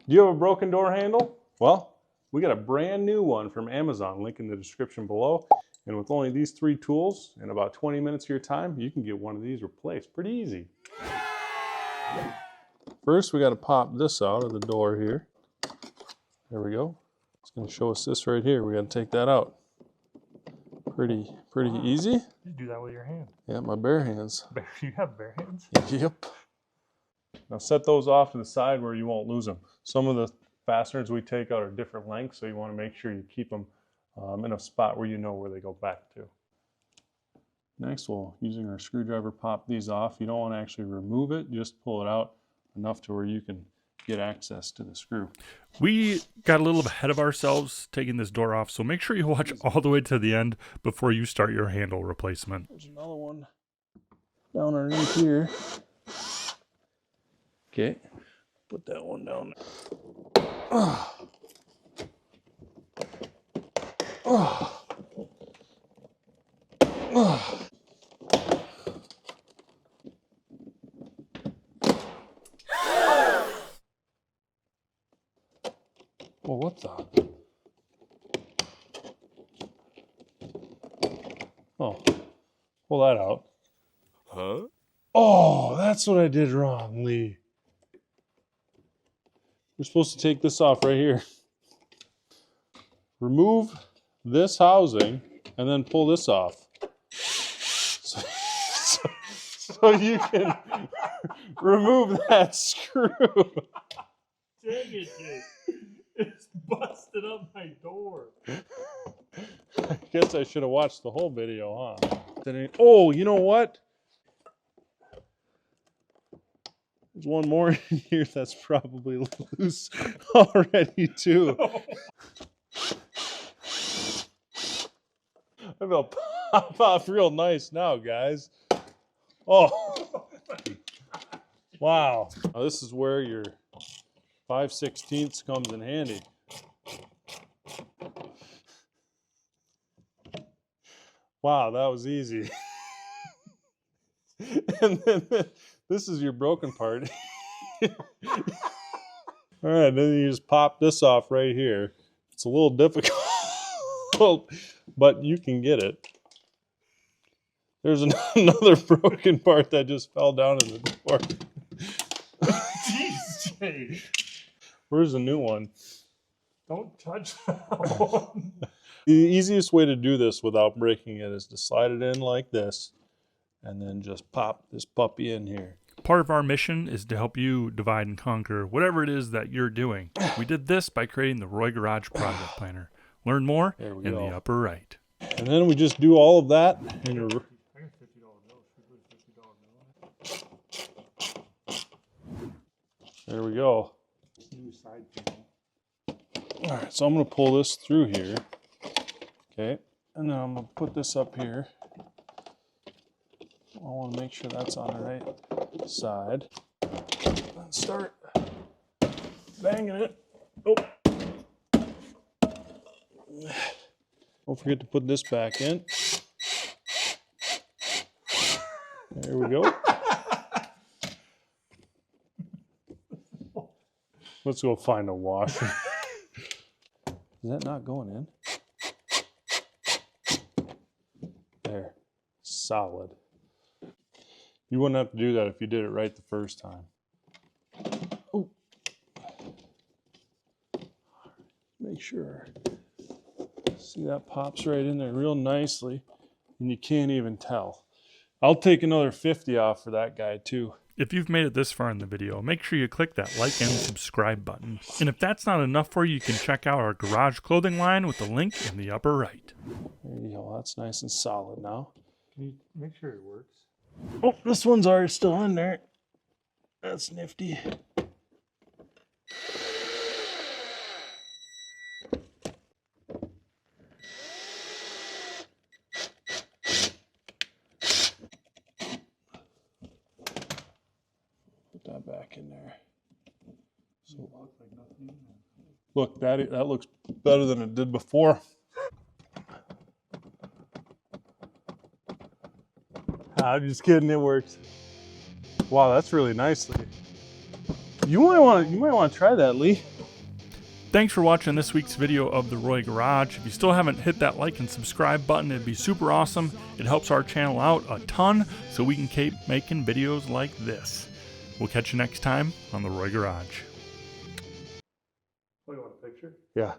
Do you have a broken door handle? Well, we got a brand new one from Amazon, link in the description below. And with only these 3 tools and about 20 minutes of your time, you can get one of these replaced pretty easy. First, we got to pop this out of the door here. There we go. It's going to show us this right here. We got to take that out. Pretty easy. You do that with your hand. Yeah, my bare hands. You have bare hands? Yep. Now set those off to the side where you won't lose them. Some of the fasteners we take out are different lengths, so you want to make sure you keep them in a spot where you know where they go back to. Next, we'll, using our screwdriver, pop these off. You don't want to actually remove it, just pull it out enough to where you can get access to the screw. We got a little ahead of ourselves taking this door off, so make sure you watch all the way to the end before you start your handle replacement. There's another one down underneath here. Okay, put that one down there. Oh. Oh. Oh. Well, what the? Oh, pull that out. Huh? Oh, that's what I did wrong, Lee. We're supposed to take this off right here. Remove this housing and then pull this off. So you can remove that screw. Dang it, Jake. It's busted up my door. I guess I should have watched the whole video, huh? Oh, you know what? There's one more in here that's probably loose already, too. I feel pop off real nice now, guys. Oh. Wow. Now this is where your 5/16 comes in handy. Wow, that was easy. And then this is your broken part. All right, then you just pop this off right here. It's a little difficult, but you can get it. There's another broken part that just fell down in the door. Jeez, Jay. Where's the new one? Don't touch that one. The easiest way to do this without breaking it is to slide it in like this and then just pop this puppy in here. Part of our mission is to help you divide and conquer whatever it is that you're doing. We did this by creating the Roy Garage Project Planner. Learn more in the upper right. And then we just do all of that in your... There we go. All right, so I'm going to pull this through here. Okay, and then I'm going to put this up here. I want to make sure that's on the right side. And start banging it. Oh. Don't forget to put this back in. There we go. Let's go find a washer. Is that not going in? There. Solid. You wouldn't have to do that if you did it right the first time. Oh. Make sure. See, that pops right in there real nicely, and you can't even tell. I'll take another 50 off for that guy too. If you've made it this far in the video, make sure you click that like and subscribe button. And if that's not enough for you, you can check out our garage clothing line with the link in the upper right. There you go. That's nice and solid now. Can you make sure it works? Oh, this one's already still in there. That's nifty. Put that back in there. So, look, that looks better than it did before. I'm just kidding, it works. Wow, that's really nicely. You might want to try that, Lee. Thanks for watching this week's video of the Roy Garage. If you still haven't hit that like and subscribe button, it'd be super awesome. It helps our channel out a ton so we can keep making videos like this. We'll catch you next time on the Roy Garage. Oh, you want a picture? Yeah.